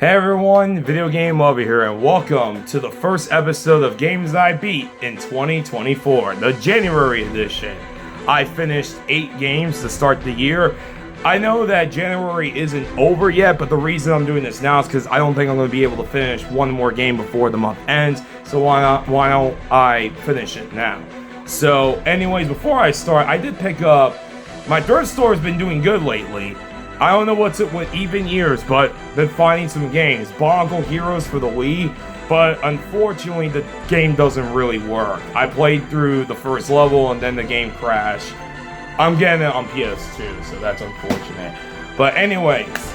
Hey everyone, Video Game Lover here, and welcome to the first episode of Games I Beat in 2024, the January edition. I finished 8 games to start the year. I know that January isn't over yet, but the reason I'm doing this now is because I don't think I'm going to be able to finish one more game before the month ends, so why don't I finish it now? So anyways, before I start, I did pick up, my thrift store has been doing good lately. I don't know what's it with even years, but been finding some games. Bionicle Heroes for the Wii, but unfortunately the game doesn't really work. I played through the first level and then the game crashed. I'm getting it on PS2, so that's unfortunate. But anyways,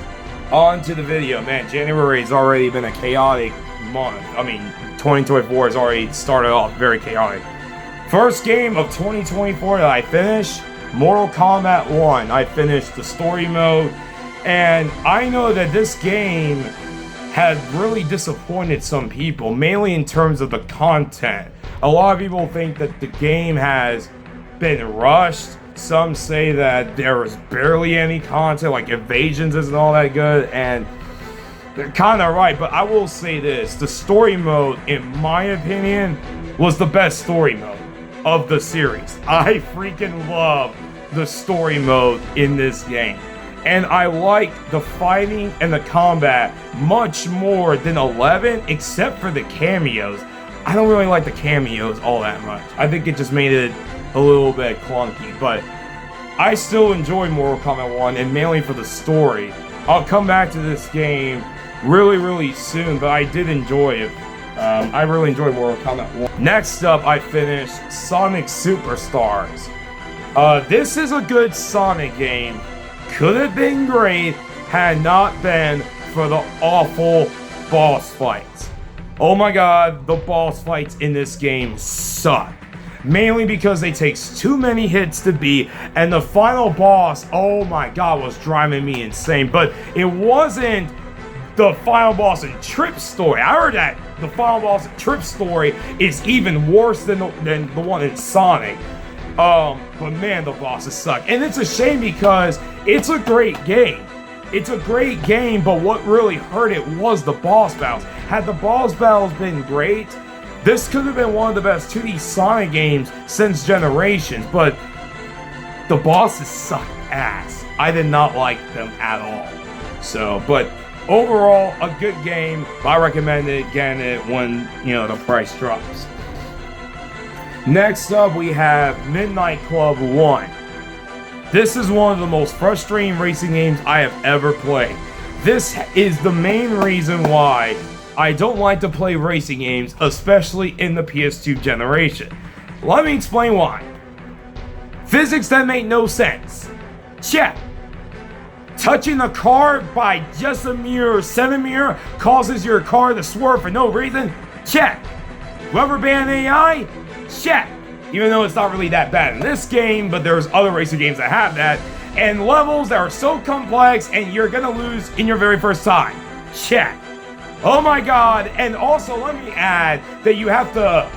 on to the video. Man, January has already been a chaotic month. I mean, 2024 has already started off very chaotic. First game of 2024 that I finished, Mortal Kombat 1. I finished the story mode, and I know that this game had really disappointed some people, mainly in terms of the content. A lot of people think that the game has been rushed. Some say that there was barely any content, like evasions isn't all that good, and they're kind of right, but I will say this. The story mode, in my opinion, was the best story mode of the series. I freaking love the story mode in this game, and I like the fighting and the combat much more than 11, except for the cameos. I don't really like the cameos all that much. I think it just made it a little bit clunky, but I still enjoy Mortal Kombat 1, and mainly for the story. I'll come back to this game really soon, but I did enjoy it. I really enjoyed Mortal Kombat 1. Next up, I finished Sonic Superstars. This is a good Sonic game. Could have been great had not been for the awful boss fights. Oh my god, the boss fights in this game suck. Mainly because they takes too many hits to beat, and the final boss, oh my god, was driving me insane. But it wasn't the final boss in Trip's story. I heard that the final boss in Trip's story is even worse than the one in Sonic. But man, the bosses suck. And it's a shame because it's a great game. It's a great game, but what really hurt it was the boss battles. Had the boss battles been great, this could have been one of the best 2D Sonic games since Generations, but the bosses suck ass. I did not like them at all. So, but overall, a good game. I recommend getting it when, the price drops. Next up, we have Midnight Club 1. This is one of the most frustrating racing games I have ever played. This is the main reason why I don't like to play racing games, especially in the PS2 generation. Let me explain why. Physics that make no sense. Check. Touching the car by just a mere 7 mirror causes your car to swerve for no reason. Check. Rubber band AI? Check. Even though it's not really that bad in this game, but there's other racing games that have that. And levels that are so complex and you're gonna lose in your very first time. Check. Oh my god, and also let me add that you have to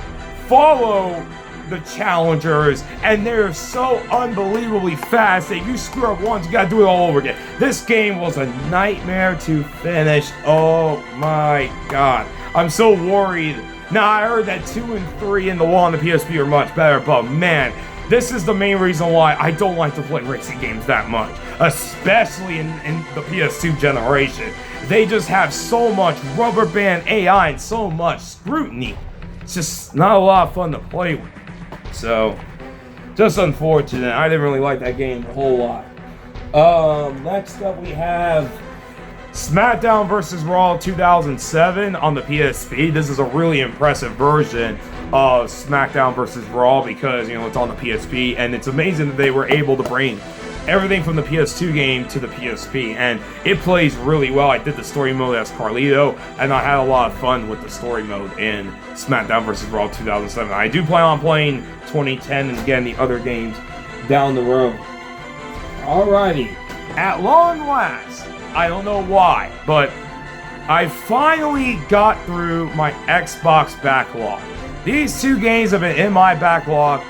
follow the challengers, and they're so unbelievably fast that you screw up once, you gotta do it all over again. This game was a nightmare to finish. Oh my god. I'm so worried. Now, I heard that 2 and 3 and the 1 on the PSP are much better, but man, this is the main reason why I don't like to play racing games that much, especially in the PS2 generation. They just have so much rubber band AI and so much scrutiny. It's just not a lot of fun to play with. So, just unfortunate. I didn't really like that game a whole lot. Next up we have SmackDown vs. Raw 2007 on the PSP. This is a really impressive version of SmackDown vs. Raw because, it's on the PSP, and it's amazing that they were able to bring everything from the PS2 game to the PSP, and it plays really well. I did the story mode as Carlito, and I had a lot of fun with the story mode in SmackDown vs. Raw 2007. I do plan on playing 2010 and again the other games down the road. Alrighty, at long last, I don't know why, but I finally got through my Xbox backlog. These 2 games have been in my backlog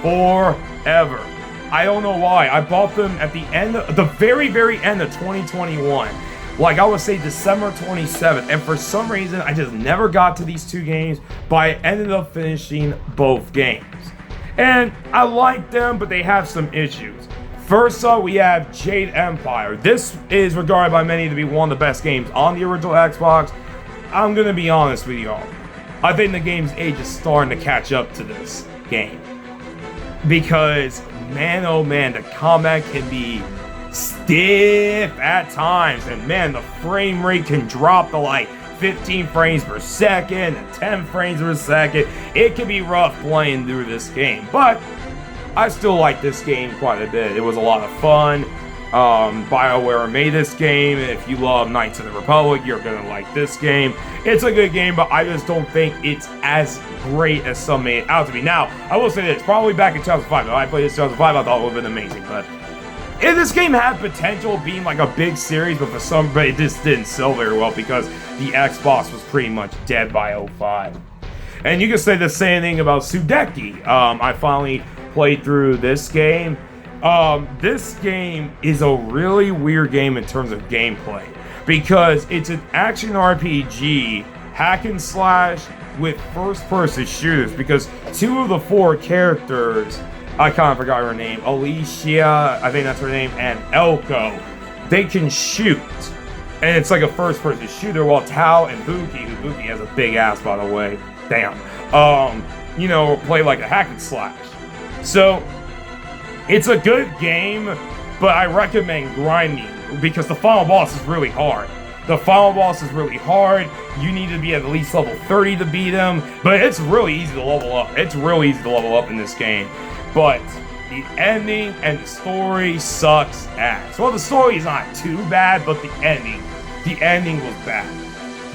forever. I don't know why. I bought them at the very end of 2021. like I would say December 27th, and for some reason I just never got to these two games, but I ended up finishing both games. And I like them, but they have some issues. First up, we have Jade Empire. This is regarded by many to be one of the best games on the original Xbox. I'm gonna be honest with y'all. I think the game's age is starting to catch up to this game. Because, man oh man, the combat can be stiff at times. And man, the frame rate can drop to like 15 frames per second and 10 frames per second. It can be rough playing through this game. But I still like this game quite a bit. It was a lot of fun. BioWare made this game. If you love Knights of the Republic, you're gonna like this game. It's a good game, but I just don't think it's as great as some made it out to be. Now, I will say this, probably back in 2005, when I played this in 2005, I thought it would have been amazing, but this game had potential being like a big series, but it just didn't sell very well because the Xbox was pretty much dead by 2005. And you can say the same thing about Sudeki. I finally played through this game. This game is a really weird game in terms of gameplay because it's an action RPG hack and slash with first-person shooters because two of the four characters, I kind of forgot her name, Alicia, I think that's her name, and Elko, they can shoot. And it's like a first-person shooter, while Tao and Buki, who Buki has a big ass, by the way, damn, play like a hack and slash. So, it's a good game, but I recommend grinding because the final boss is really hard. The final boss is really hard. You need to be at least level 30 to beat him, but it's really easy to level up. It's really easy to level up in this game. But the ending and the story sucks ass. Well, the story is not too bad, but the ending was bad.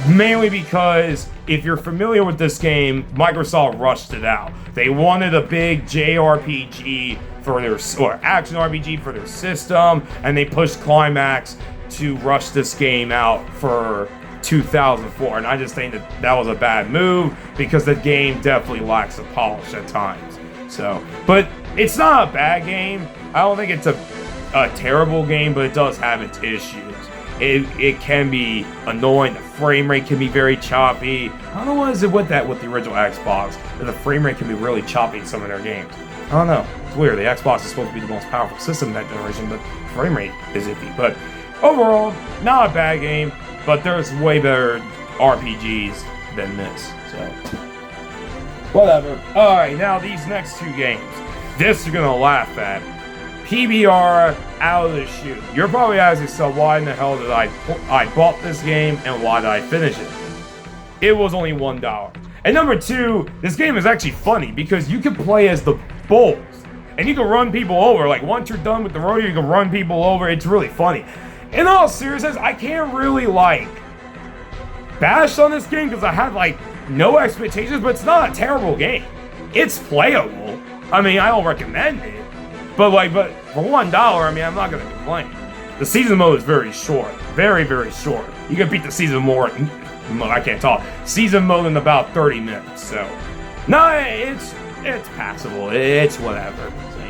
Mainly because if you're familiar with this game, Microsoft rushed it out. They wanted a big JRPG for or action RPG for their system, and they pushed Climax to rush this game out for 2004. And I just think that was a bad move because the game definitely lacks the polish at times. So, but it's not a bad game. I don't think it's a terrible game, but it does have its issues. It can be annoying. The frame rate can be very choppy. I don't know what is it with the original Xbox. The frame rate can be really choppy in some of their games. I don't know. It's weird. The Xbox is supposed to be the most powerful system in that generation, but frame rate is iffy. But overall, not a bad game, but there's way better RPGs than this. So, whatever. Alright, now these next two games. This you're going to laugh at. PBR out of the chute. You're probably asking yourself, why in the hell did I bought this game and why did I finish it? It was only $1. And number two, this game is actually funny because you can play as the Bulls and you can run people over. Like once you're done with the rodeo, you can run people over. It's really funny. In all seriousness, I can't really bash on this game because I had no expectations, but it's not a terrible game. It's playable. I mean, I don't recommend it. But for $1, I mean, I'm not gonna complain. The season mode is very short, very, very short. You can beat the season mode. I can't talk. Season mode in about 30 minutes. So, no, it's passable. It's whatever. So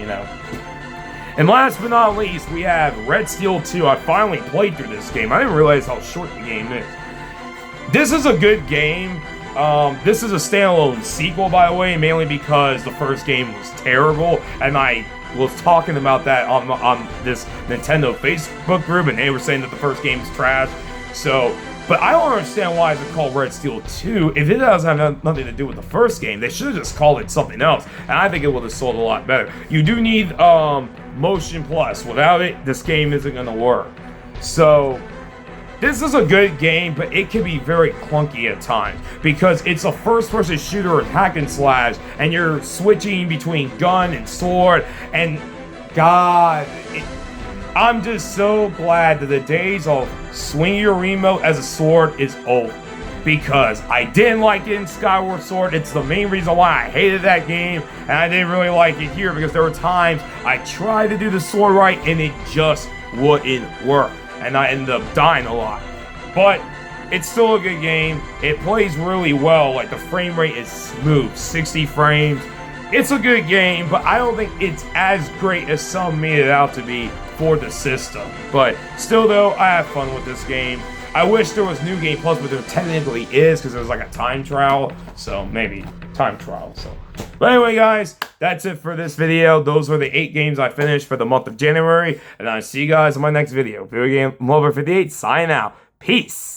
And last but not least, we have Red Steel 2. I finally played through this game. I didn't realize how short the game is. This is a good game. This is a standalone sequel, by the way, mainly because the first game was terrible, and I was talking about that on this Nintendo Facebook group, and they were saying that the first game is trash. So, but I don't understand why it's called Red Steel 2. If it doesn't have nothing to do with the first game, they should have just called it something else, and I think it would have sold a lot better. You do need Motion Plus. Without it, this game isn't going to work. So, this is a good game, but it can be very clunky at times because it's a first-person shooter and hack and slash, and you're switching between gun and sword, and God, I'm just so glad that the days of swinging your remote as a sword is over because I didn't like it in Skyward Sword. It's the main reason why I hated that game, and I didn't really like it here because there were times I tried to do the sword right, and it just wouldn't work. And I ended up dying a lot. But it's still a good game. It plays really well. The frame rate is smooth. 60 frames. It's a good game, but I don't think it's as great as some made it out to be for the system. But still though, I have fun with this game. I wish there was New Game Plus, but there technically is because there's like a time trial. So maybe time trial. But anyway, guys, that's it for this video. Those were the 8 games I finished for the month of January. And I'll see you guys in my next video. Video Game Lover 58, sign out. Peace.